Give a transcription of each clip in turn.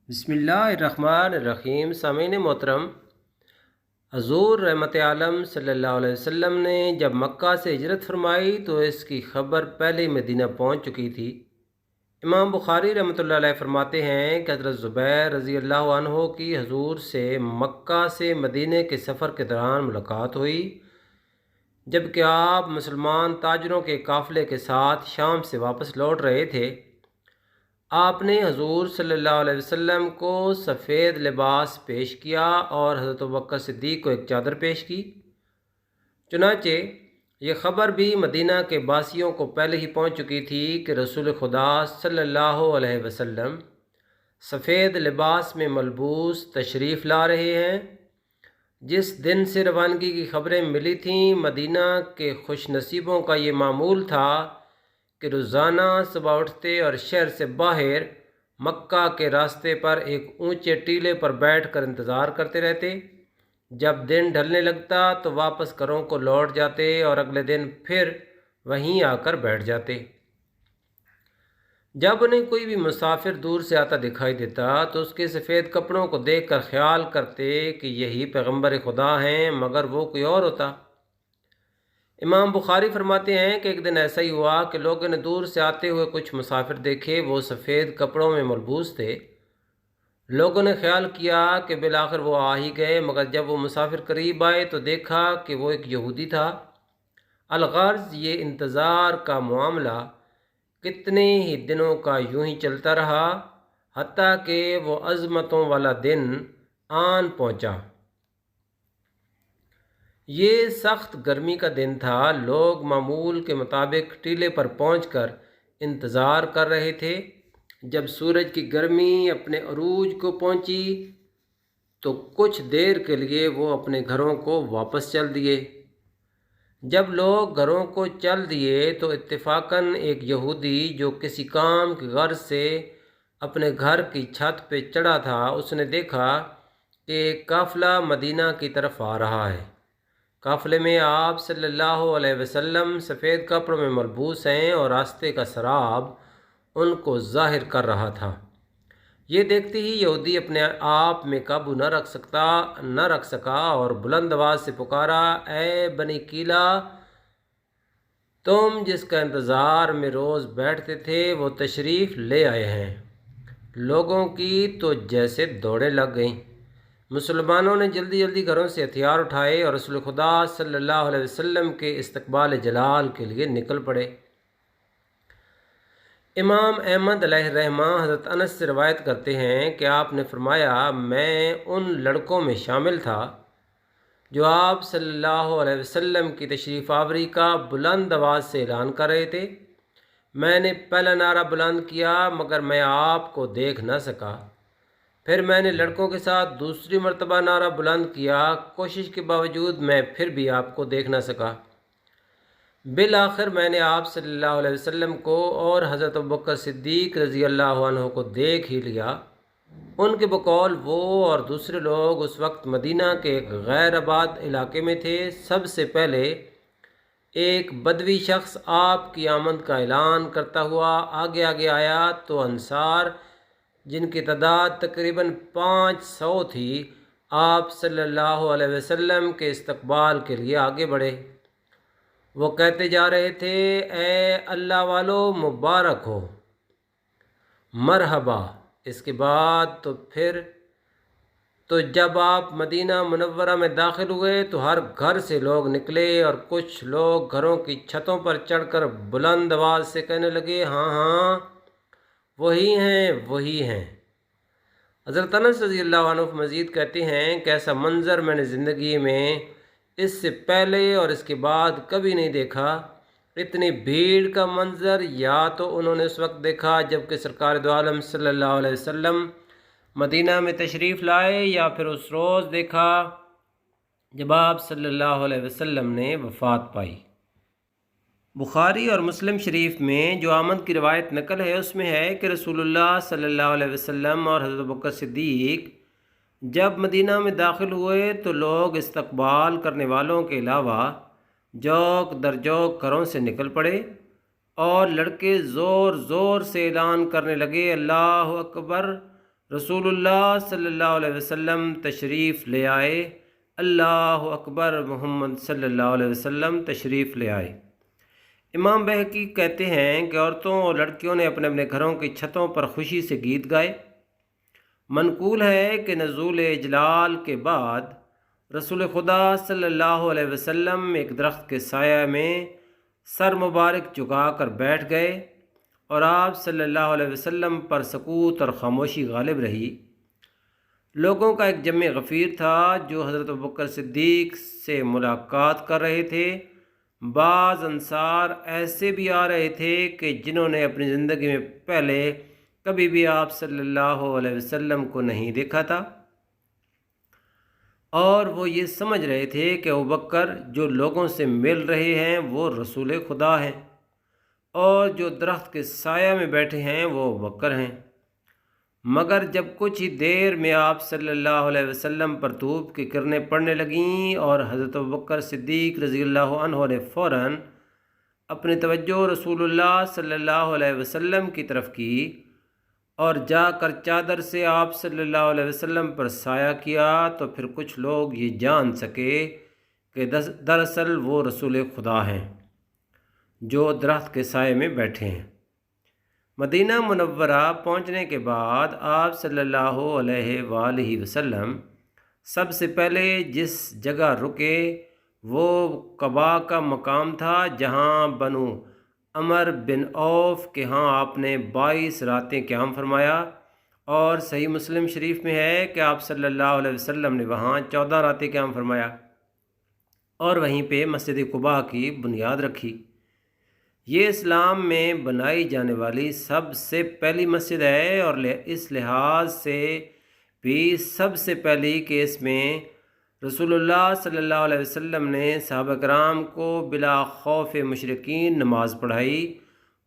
بسم اللہ الرحمن الرحیم۔ سامعین محترم، حضور رحمت عالم صلی اللہ علیہ وسلم نے جب مکہ سے ہجرت فرمائی تو اس کی خبر پہلے ہی مدینہ پہنچ چکی تھی۔ امام بخاری رحمۃ اللہ علیہ فرماتے ہیں کہ حضرت زبیر رضی اللہ عنہ کی حضور سے مکہ سے مدینہ کے سفر کے دوران ملاقات ہوئی، جبکہ آپ مسلمان تاجروں کے قافلے کے ساتھ شام سے واپس لوٹ رہے تھے۔ آپ نے حضور صلی اللہ علیہ وسلم کو سفید لباس پیش کیا اور حضرت ابوبکر صدیق کو ایک چادر پیش کی۔ چنانچہ یہ خبر بھی مدینہ کے باسیوں کو پہلے ہی پہنچ چکی تھی کہ رسول خدا صلی اللہ علیہ وسلم سفید لباس میں ملبوس تشریف لا رہے ہیں۔ جس دن سے روانگی کی خبریں ملی تھیں، مدینہ کے خوش نصیبوں کا یہ معمول تھا کہ روزانہ صبح اٹھتے اور شہر سے باہر مکہ کے راستے پر ایک اونچے ٹیلے پر بیٹھ کر انتظار کرتے رہتے۔ جب دن ڈھلنے لگتا تو واپس گھروں کو لوٹ جاتے اور اگلے دن پھر وہیں آ کر بیٹھ جاتے۔ جب انہیں کوئی بھی مسافر دور سے آتا دکھائی دیتا تو اس کے سفید کپڑوں کو دیکھ کر خیال کرتے کہ یہی پیغمبر خدا ہیں، مگر وہ کوئی اور ہوتا۔ امام بخاری فرماتے ہیں کہ ایک دن ایسا ہی ہوا کہ لوگوں نے دور سے آتے ہوئے کچھ مسافر دیکھے، وہ سفید کپڑوں میں ملبوس تھے۔ لوگوں نے خیال کیا کہ بالآخر وہ آ ہی گئے، مگر جب وہ مسافر قریب آئے تو دیکھا کہ وہ ایک یہودی تھا۔ الغرض یہ انتظار کا معاملہ کتنے ہی دنوں کا یوں ہی چلتا رہا، حتیٰ کہ وہ عظمتوں والا دن آن پہنچا۔ یہ سخت گرمی کا دن تھا۔ لوگ معمول کے مطابق ٹیلے پر پہنچ کر انتظار کر رہے تھے۔ جب سورج کی گرمی اپنے عروج کو پہنچی تو کچھ دیر کے لیے وہ اپنے گھروں کو واپس چل دیے۔ جب لوگ گھروں کو چل دیے تو اتفاقاً ایک یہودی جو کسی کام کی غرض سے اپنے گھر کی چھت پہ چڑھا تھا، اس نے دیکھا کہ ایک قافلہ مدینہ کی طرف آ رہا ہے۔ قافلے میں آپ صلی اللہ علیہ وسلم سفید کپڑوں میں ملبوس ہیں اور راستے کا سراب ان کو ظاہر کر رہا تھا۔ یہ دیکھتے ہی یہودی اپنے آپ میں قابو نہ رکھ سکا اور بلند آواز سے پکارا، اے بنی کیلا، تم جس کا انتظار میں روز بیٹھتے تھے وہ تشریف لے آئے ہیں۔ لوگوں کی تو جیسے دوڑیں لگ گئیں۔ مسلمانوں نے جلدی جلدی گھروں سے ہتھیار اٹھائے اور رسول خدا صلی اللہ علیہ وسلم کے استقبال جلال کے لیے نکل پڑے۔ امام احمد علیہ الرحمہ حضرت انس سے روایت کرتے ہیں کہ آپ نے فرمایا، میں ان لڑکوں میں شامل تھا جو آپ صلی اللہ علیہ وسلم کی تشریف آوری کا بلند آواز سے اعلان کر رہے تھے۔ میں نے پہلا نعرہ بلند کیا مگر میں آپ کو دیکھ نہ سکا۔ پھر میں نے لڑکوں کے ساتھ دوسری مرتبہ نعرہ بلند کیا، کوشش کے باوجود میں پھر بھی آپ کو دیکھ نہ سکا۔ بالآخر میں نے آپ صلی اللہ علیہ وسلم کو اور حضرت ابوبکر صدیق رضی اللہ عنہ کو دیکھ ہی لیا۔ ان کے بقول وہ اور دوسرے لوگ اس وقت مدینہ کے ایک غیر آباد علاقے میں تھے۔ سب سے پہلے ایک بدوی شخص آپ کی آمد کا اعلان کرتا ہوا آگے آیا تو انصار، جن کی تعداد تقریباً 500 تھی، آپ صلی اللہ علیہ وسلم کے استقبال کے لیے آگے بڑھے۔ وہ کہتے جا رہے تھے، اے اللہ والو، مبارک ہو، مرحبا۔ اس کے بعد تو جب آپ مدینہ منورہ میں داخل ہوئے تو ہر گھر سے لوگ نکلے اور کچھ لوگ گھروں کی چھتوں پر چڑھ کر بلند آواز سے کہنے لگے، ہاں ہاں، وہی ہیں۔ حضرت انس رضی اللہ عنہ مزید کہتے ہیں کہ ایسا منظر میں نے زندگی میں اس سے پہلے اور اس کے بعد کبھی نہیں دیکھا۔ اتنی بھیڑ کا منظر یا تو انہوں نے اس وقت دیکھا جبکہ سرکار دو عالم صلی اللہ علیہ وسلم مدینہ میں تشریف لائے، یا پھر اس روز دیکھا جب آپ صلی اللہ علیہ وسلم نے وفات پائی۔ بخاری اور مسلم شریف میں جو آمد کی روایت نقل ہے اس میں ہے کہ رسول اللہ صلی اللہ علیہ وسلم اور حضرت ابوبکر صدیق جب مدینہ میں داخل ہوئے تو لوگ استقبال کرنے والوں کے علاوہ جوک در جوک گھروں سے نکل پڑے اور لڑکے زور زور سے اعلان کرنے لگے، اللہ اکبر، رسول اللہ صلی اللہ علیہ وسلم تشریف لے آئے۔ اللہ اکبر، محمد صلی اللہ علیہ وسلم تشریف لے آئے۔ امام بہقی کہتے ہیں کہ عورتوں اور لڑکیوں نے اپنے اپنے گھروں کی چھتوں پر خوشی سے گیت گائے۔ منقول ہے کہ نزول اجلال کے بعد رسول خدا صلی اللہ علیہ وسلم ایک درخت کے سایہ میں سر مبارک جھکا کر بیٹھ گئے اور آپ صلی اللہ علیہ وسلم پر سکوت اور خاموشی غالب رہی۔ لوگوں کا ایک جمع غفیر تھا جو حضرت ابوبکر صدیق سے ملاقات کر رہے تھے۔ بعض انصار ایسے بھی آ رہے تھے کہ جنہوں نے اپنی زندگی میں پہلے کبھی بھی آپ صلی اللہ علیہ وسلم کو نہیں دیکھا تھا، اور وہ یہ سمجھ رہے تھے کہ ابوبکر جو لوگوں سے مل رہے ہیں وہ رسول خدا ہیں، اور جو درخت کے سایہ میں بیٹھے ہیں وہ ابوبکر ہیں۔ مگر جب کچھ ہی دیر میں آپ صلی اللہ علیہ وسلم پر دھوپ کی کرنیں پڑنے لگیں اور حضرت ابوبکر صدیق رضی اللہ عنہ نے فوراً اپنی توجہ رسول اللہ صلی اللہ علیہ وسلم کی طرف کی اور جا کر چادر سے آپ صلی اللہ علیہ وسلم پر سایہ کیا، تو پھر کچھ لوگ یہ جان سکے کہ دراصل وہ رسول خدا ہیں جو درخت کے سائے میں بیٹھے ہیں۔ مدینہ منورہ پہنچنے کے بعد آپ صلی اللہ علیہ وآلہ وسلم سب سے پہلے جس جگہ رکے وہ قباء کا مقام تھا، جہاں بنو عمر بن عوف کے ہاں آپ نے 22 راتیں قیام فرمایا، اور صحیح مسلم شریف میں ہے کہ آپ صلی اللہ علیہ وسلم نے وہاں 14 راتیں قیام فرمایا اور وہیں پہ مسجد قباء کی بنیاد رکھی۔ یہ اسلام میں بنائی جانے والی سب سے پہلی مسجد ہے، اور اس لحاظ سے بھی سب سے پہلی کہ اس میں رسول اللہ صلی اللہ علیہ وسلم نے صحابہ کرام کو بلا خوف مشرکین نماز پڑھائی،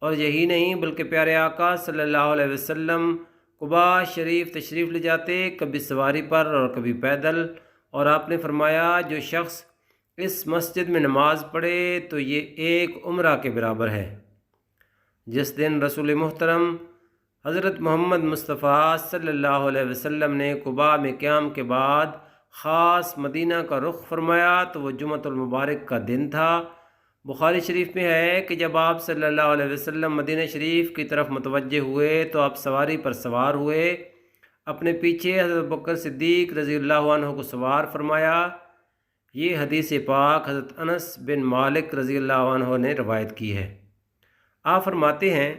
اور یہی نہیں بلکہ پیارے آقا صلی اللہ علیہ وسلم قباء شریف تشریف لے جاتے، کبھی سواری پر اور کبھی پیدل، اور آپ نے فرمایا جو شخص اس مسجد میں نماز پڑھے تو یہ ایک عمرہ کے برابر ہے۔ جس دن رسول محترم حضرت محمد مصطفیٰ صلی اللہ علیہ وسلم نے قباء میں قیام کے بعد خاص مدینہ کا رخ فرمایا تو وہ جمعۃ المبارک کا دن تھا۔ بخاری شریف میں ہے کہ جب آپ صلی اللہ علیہ وسلم مدینہ شریف کی طرف متوجہ ہوئے تو آپ سواری پر سوار ہوئے، اپنے پیچھے حضرت ابوبکر صدیق رضی اللہ عنہ کو سوار فرمایا۔ یہ حدیث پاک حضرت انس بن مالک رضی اللہ عنہ نے روایت کی ہے۔ آپ فرماتے ہیں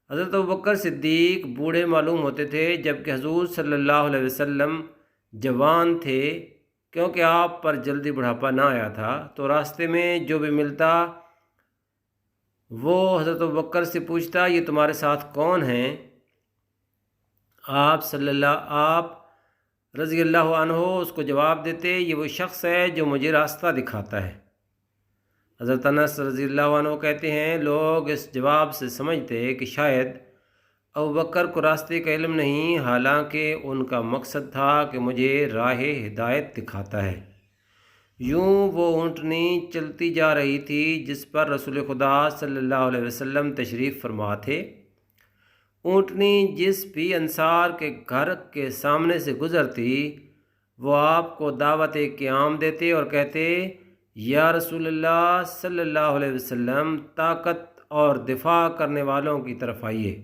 حضرت ابوبکر صدیق بوڑھے معلوم ہوتے تھے جبکہ حضور صلی اللہ علیہ وسلم جوان تھے، کیونکہ آپ پر جلدی بڑھاپا نہ آیا تھا، تو راستے میں جو بھی ملتا وہ حضرت ابوبکر سے پوچھتا یہ تمہارے ساتھ کون ہیں؟ آپ رضی اللہ عنہ اس کو جواب دیتے یہ وہ شخص ہے جو مجھے راستہ دکھاتا ہے۔ حضرت انس رضی اللہ عنہ کہتے ہیں لوگ اس جواب سے سمجھتے کہ شاید ابوبکر کو راستے کا علم نہیں، حالانکہ ان کا مقصد تھا کہ مجھے راہ ہدایت دکھاتا ہے۔ یوں وہ اونٹنی چلتی جا رہی تھی جس پر رسول خدا صلی اللہ علیہ وسلم تشریف فرما تھے۔ اونٹنی جس بھی انصار کے گھر کے سامنے سے گزرتی وہ آپ کو دعوت قیام دیتے اور کہتے یا رسول اللہ صلی اللہ علیہ وسلم طاقت اور دفاع کرنے والوں کی طرف آئیے۔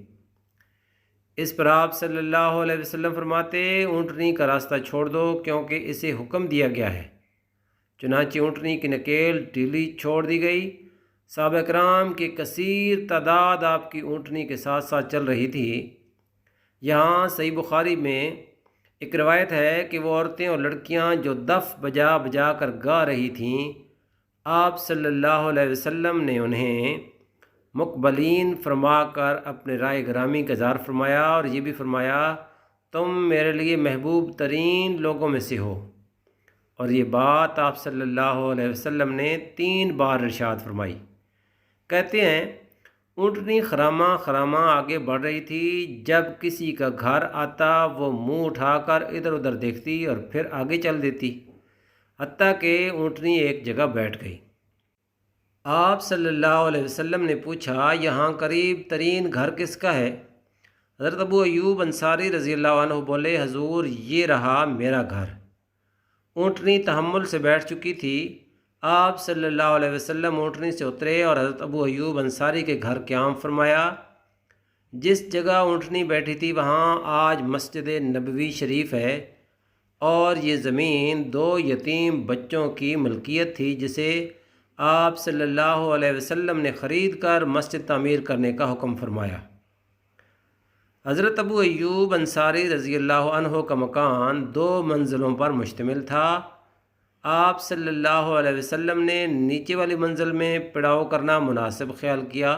اس پر آپ صلی اللہ علیہ وسلم فرماتے اونٹنی کا راستہ چھوڑ دو کیونکہ اسے حکم دیا گیا ہے۔ چنانچہ اونٹنی کی نکیل ڈھیلی چھوڑ دی گئی۔ صحابہ کرام کی کثیر تعداد آپ کی اونٹنی کے ساتھ ساتھ چل رہی تھی۔ یہاں صحیح بخاری میں ایک روایت ہے کہ وہ عورتیں اور لڑکیاں جو دف بجا بجا کر گا رہی تھیں، آپ صلی اللہ علیہ وسلم نے انہیں مقبلین فرما کر اپنے رائے گرامی کا اظہار فرمایا اور یہ بھی فرمایا تم میرے لیے محبوب ترین لوگوں میں سے ہو، اور یہ بات آپ صلی اللہ علیہ وسلم نے 3 بار ارشاد فرمائی۔ کہتے ہیں اونٹنی خرامہ خرامہ آگے بڑھ رہی تھی، جب کسی کا گھر آتا وہ منہ اٹھا کر ادھر ادھر دیکھتی اور پھر آگے چل دیتی، حتیٰ کہ اونٹنی ایک جگہ بیٹھ گئی۔ آپ صلی اللہ علیہ وسلم نے پوچھا یہاں قریب ترین گھر کس کا ہے؟ حضرت ابو ایوب انصاری رضی اللہ عنہ بولے، حضور یہ رہا میرا گھر۔ اونٹنی تحمل سے بیٹھ چکی تھی۔ آپ صلی اللہ علیہ وسلم اونٹنی سے اترے اور حضرت ابو ایوب انصاری کے گھر قیام فرمایا۔ جس جگہ اونٹنی بیٹھی تھی وہاں آج مسجد نبوی شریف ہے، اور یہ زمین 2 یتیم بچوں کی ملکیت تھی جسے آپ صلی اللہ علیہ وسلم نے خرید کر مسجد تعمیر کرنے کا حکم فرمایا۔ حضرت ابو ایوب انصاری رضی اللہ عنہ کا مکان 2 منزلوں پر مشتمل تھا۔ آپ صلی اللہ علیہ وسلم نے نیچے والی منزل میں پڑاؤ کرنا مناسب خیال کیا۔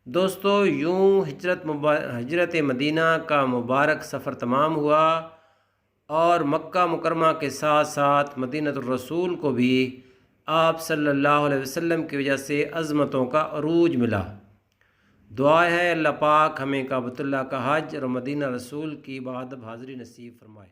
دوستو، یوں ہجرت مدینہ کا مبارک سفر تمام ہوا، اور مکہ مکرمہ کے ساتھ ساتھ مدینہ الرسول کو بھی آپ صلی اللہ علیہ وسلم کی وجہ سے عظمتوں کا عروج ملا۔ دعا ہے اللہ پاک ہمیں کعبۃ اللہ کا حج اور مدینہ رسول کی بادب حاضری نصیب فرمائے۔